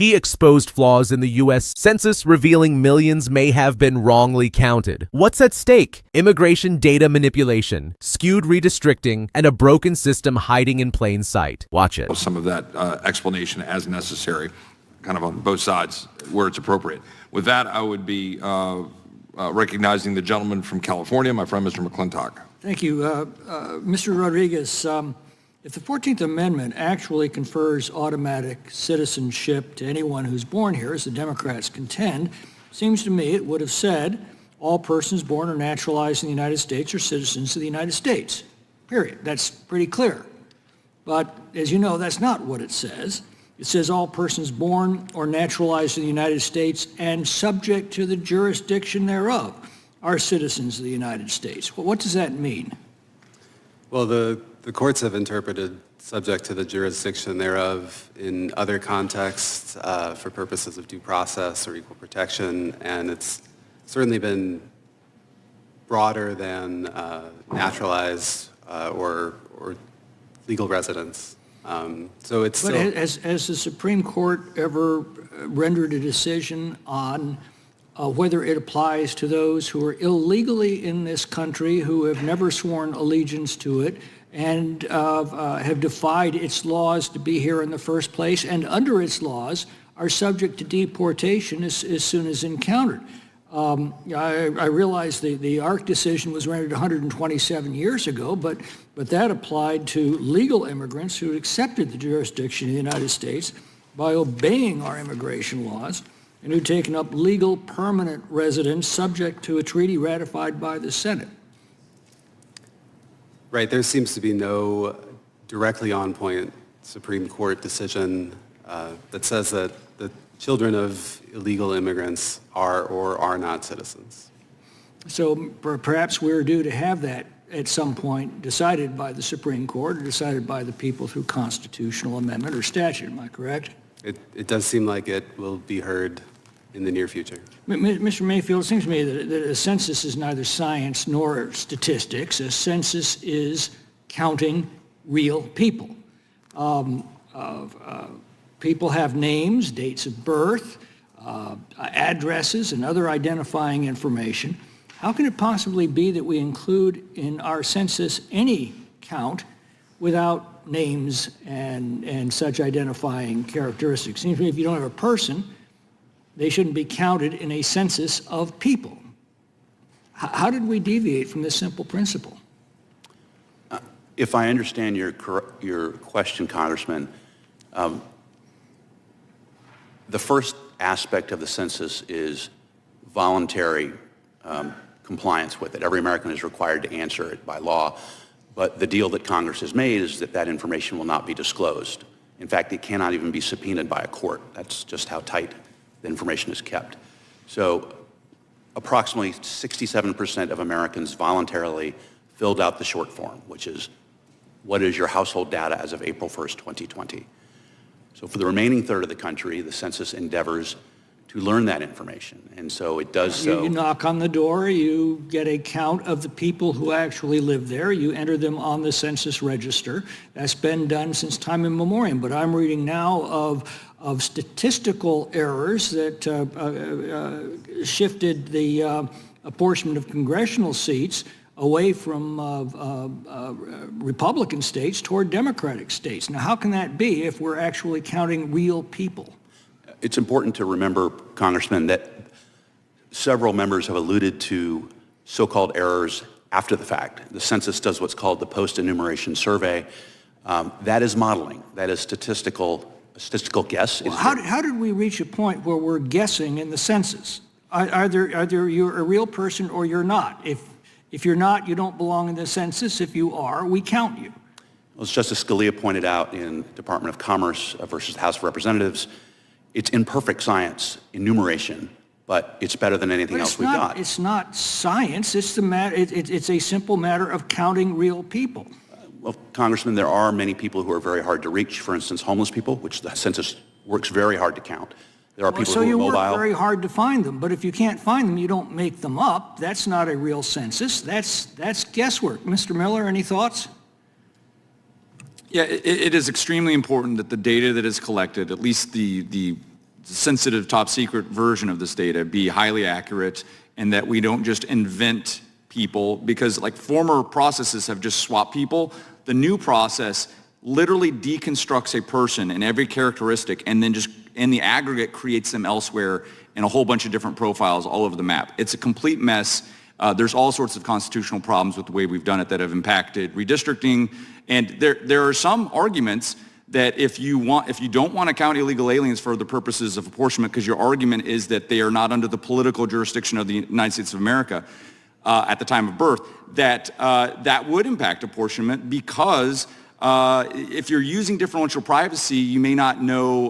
He exposed flaws in the U.S. Census, revealing millions may have been wrongly counted. What's at stake? Immigration data manipulation, skewed redistricting, and a broken system hiding in plain sight. Watch it. Some of that explanation as necessary, kind of on both sides where it's appropriate. With that, I would be recognizing the gentleman from California, my friend Mr. McClintock. Thank you. Mr. Rodriguez, if the 14th Amendment actually confers automatic citizenship to anyone who's born here, as the Democrats contend, seems to me it would have said all persons born or naturalized in the United States are citizens of the United States, period. That's pretty clear. But as you know, that's not what it says. It says all persons born or naturalized in the United States and subject to the jurisdiction thereof are citizens of the United States. Well, what does that mean? Well, the courts have interpreted subject to the jurisdiction thereof in other contexts for purposes of due process or equal protection, and it's certainly been broader than naturalized or legal residents. So it's but still... has the Supreme Court ever rendered a decision on whether it applies to those who are illegally in this country, who have never sworn allegiance to it, and have defied its laws to be here in the first place, and under its laws are subject to deportation as soon as encountered? I realize the ARC decision was rendered 127 years ago, but that applied to legal immigrants who accepted the jurisdiction of the United States by obeying our immigration laws and who'd taken up legal permanent residence subject to a treaty ratified by the Senate. Right, there seems to be no directly on-point Supreme Court decision that says that the children of illegal immigrants are or are not citizens. So perhaps we're due to have that at some point decided by the Supreme Court or decided by the people through constitutional amendment or statute, am I correct? It does seem like it will be heard in the near future. Mr. Mayfield, it seems to me that a census is neither science nor statistics. A census is counting real people. People have names, dates of birth, addresses, and other identifying information. How can it possibly be that we include in our census any count without names and such identifying characteristics? It seems to me if you don't have a person, they shouldn't be counted in a census of people. How did we deviate from this simple principle? If I understand your question, Congressman, the first aspect of the census is voluntary compliance with it. Every American is required to answer it by law, but the deal that Congress has made is that that information will not be disclosed. In fact, it cannot even be subpoenaed by a court. That's just how tight the information is kept. So approximately 67% of Americans voluntarily filled out the short form, which is what is your household data as of April 1st, 2020. So for the remaining third of the country, the census endeavors to learn that information. And so it does so. You knock on the door, you get a count of the people who actually live there, you enter them on the census register. That's been done since time immemorial, but I'm reading now of statistical errors that shifted the apportionment of congressional seats away from Republican states toward Democratic states. Now, how can that be if we're actually counting real people? It's important to remember, Congressman, that several members have alluded to so-called errors after the fact. The census does what's called the post-enumeration survey. That is modeling. That is statistical guess. Well, how did we reach a point where we're guessing in the census? Either you're a real person or you're not. If you're not, you don't belong in the census. If you are, we count you. Well, as Justice Scalia pointed out in Department of Commerce versus the House of Representatives, it's imperfect science, enumeration, but it's better than anything else we've got. It's not science. It's a simple matter of counting real people. Well, Congressman, there are many people who are very hard to reach. For instance, homeless people, which the census works very hard to count. There are people who are mobile. So you work very hard to find them, but if you can't find them, you don't make them up. That's not a real census. That's guesswork. Mr. Miller, any thoughts? Yeah, it is extremely important that the data that is collected, at least the sensitive top secret version of this data be highly accurate, and that we don't just invent people, because like former processes have just swapped people. The new process literally deconstructs a person in every characteristic and then just in the aggregate creates them elsewhere in a whole bunch of different profiles all over the map. It's a complete mess. There's all sorts of constitutional problems with the way we've done it that have impacted redistricting. And there are some arguments that if you don't want to count illegal aliens for the purposes of apportionment, because your argument is that they are not under the political jurisdiction of the United States of America at the time of birth, that would impact apportionment, because if you're using differential privacy, you may not know,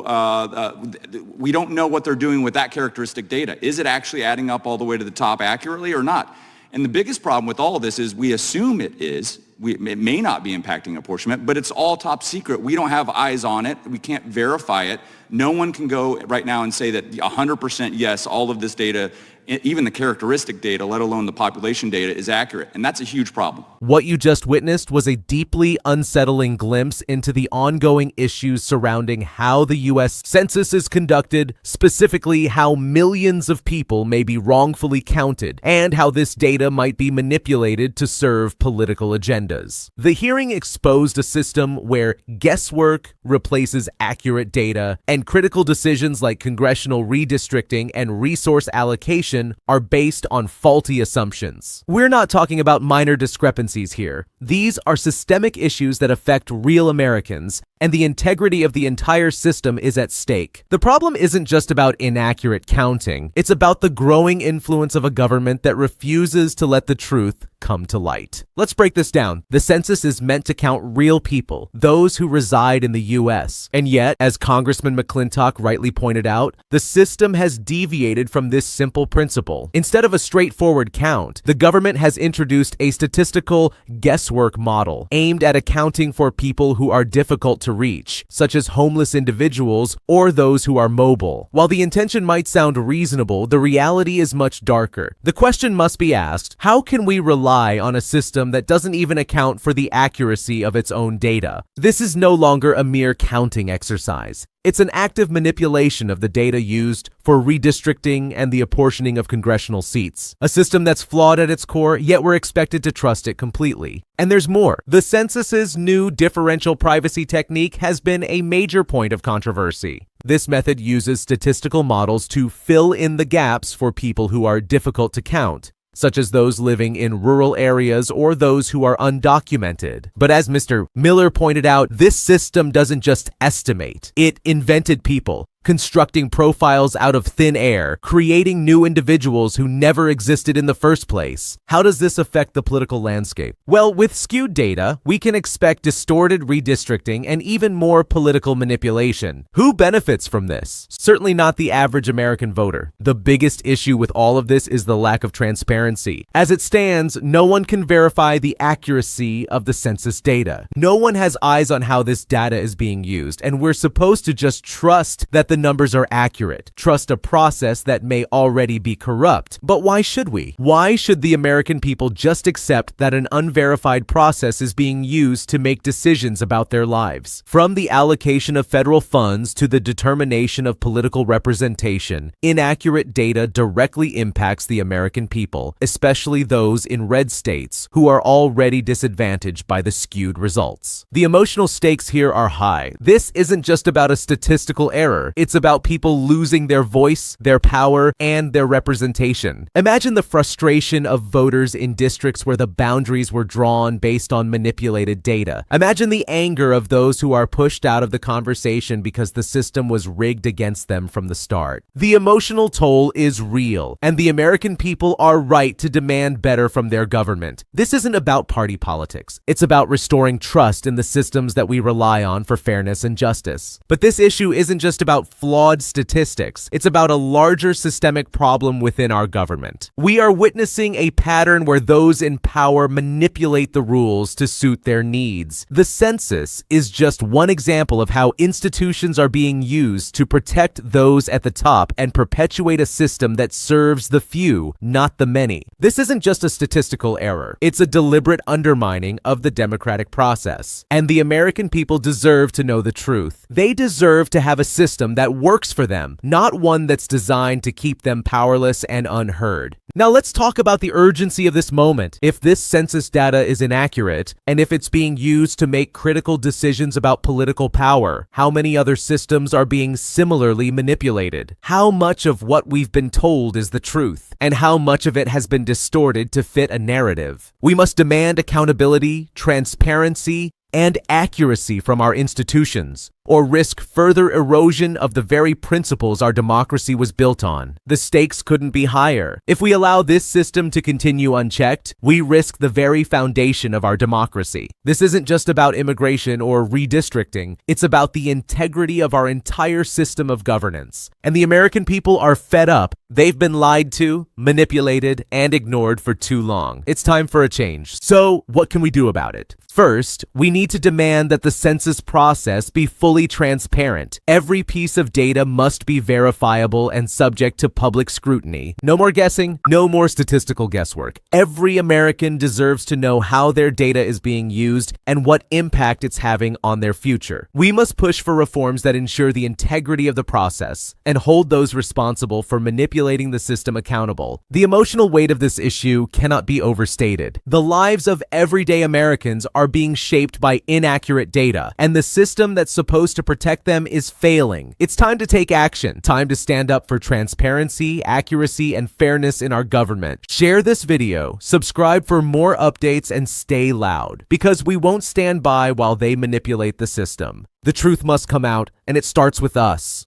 we don't know what they're doing with that characteristic data. Is it actually adding up all the way to the top accurately or not? And the biggest problem with all of this is we assume it is. It may not be impacting apportionment, but it's all top secret. We don't have eyes on it. We can't verify it. No one can go right now and say that 100% yes, all of this data, even the characteristic data, let alone the population data, is accurate. And that's a huge problem. What you just witnessed was a deeply unsettling glimpse into the ongoing issues surrounding how the U.S. Census is conducted, specifically how millions of people may be wrongfully counted, and how this data might be manipulated to serve political agendas. The hearing exposed a system where guesswork replaces accurate data, and critical decisions like congressional redistricting and resource allocation are based on faulty assumptions. We're not talking about minor discrepancies here. These are systemic issues that affect real Americans, and the integrity of the entire system is at stake. The problem isn't just about inaccurate counting. It's about the growing influence of a government that refuses to let the truth come to light. Let's break this down. The census is meant to count real people, those who reside in the U.S. And yet, as Congressman McClintock rightly pointed out, the system has deviated from this simple principle. Instead of a straightforward count, the government has introduced a statistical guesswork model aimed at accounting for people who are difficult to reach, such as homeless individuals or those who are mobile. While the intention might sound reasonable, the reality is much darker. The question must be asked, how can we rely on a system that doesn't even account for the accuracy of its own data? This is no longer a mere counting exercise. It's an active manipulation of the data used for redistricting and the apportioning of congressional seats. A system that's flawed at its core, yet we're expected to trust it completely. And there's more. The census's new differential privacy technique has been a major point of controversy. This method uses statistical models to fill in the gaps for people who are difficult to count, such as those living in rural areas or those who are undocumented. But as Mr. Miller pointed out, this system doesn't just estimate. It invented people, constructing profiles out of thin air, creating new individuals who never existed in the first place. How does this affect the political landscape? Well, with skewed data, we can expect distorted redistricting and even more political manipulation. Who benefits from this? Certainly not the average American voter. The biggest issue with all of this is the lack of transparency. As it stands, no one can verify the accuracy of the census data. No one has eyes on how this data is being used, and we're supposed to just trust that the numbers are accurate, trust a process that may already be corrupt. But why should we? Why should the American people just accept that an unverified process is being used to make decisions about their lives? From the allocation of federal funds to the determination of political representation, inaccurate data directly impacts the American people, especially those in red states who are already disadvantaged by the skewed results. The emotional stakes here are high. This isn't just about a statistical error. It's about people losing their voice, their power, and their representation. Imagine the frustration of voters in districts where the boundaries were drawn based on manipulated data. Imagine the anger of those who are pushed out of the conversation because the system was rigged against them from the start. The emotional toll is real, and the American people are right to demand better from their government. This isn't about party politics. It's about restoring trust in the systems that we rely on for fairness and justice. But this issue isn't just about flawed statistics. It's about a larger systemic problem within our government. We are witnessing a pattern where those in power manipulate the rules to suit their needs. The census is just one example of how institutions are being used to protect those at the top and perpetuate a system that serves the few, not the many. This isn't just a statistical error. It's a deliberate undermining of the democratic process. And the American people deserve to know the truth. They deserve to have a system that works for them, not one that's designed to keep them powerless and unheard. Now let's talk about the urgency of this moment. If this census data is inaccurate, and if it's being used to make critical decisions about political power, how many other systems are being similarly manipulated? How much of what we've been told is the truth, and how much of it has been distorted to fit a narrative? We must demand accountability, transparency, and accuracy from our institutions, or risk further erosion of the very principles our democracy was built on. The stakes couldn't be higher. If we allow this system to continue unchecked, we risk the very foundation of our democracy. This isn't just about immigration or redistricting, it's about the integrity of our entire system of governance. And the American people are fed up. They've been lied to, manipulated, and ignored for too long. It's time for a change. So, what can we do about it? First, we need to demand that the census process be fully transparent. Every piece of data must be verifiable and subject to public scrutiny. No more guessing, no more statistical guesswork. Every American deserves to know how their data is being used and what impact it's having on their future. We must push for reforms that ensure the integrity of the process and hold those responsible for manipulating the system accountable. The emotional weight of this issue cannot be overstated. The lives of everyday Americans are being shaped by inaccurate data, and the system that's supposed to protect them is failing. It's time to take action. Time to stand up for transparency, accuracy, and fairness in our government. Share this video, subscribe for more updates, and stay loud, because we won't stand by while they manipulate the system. The truth must come out, and it starts with us.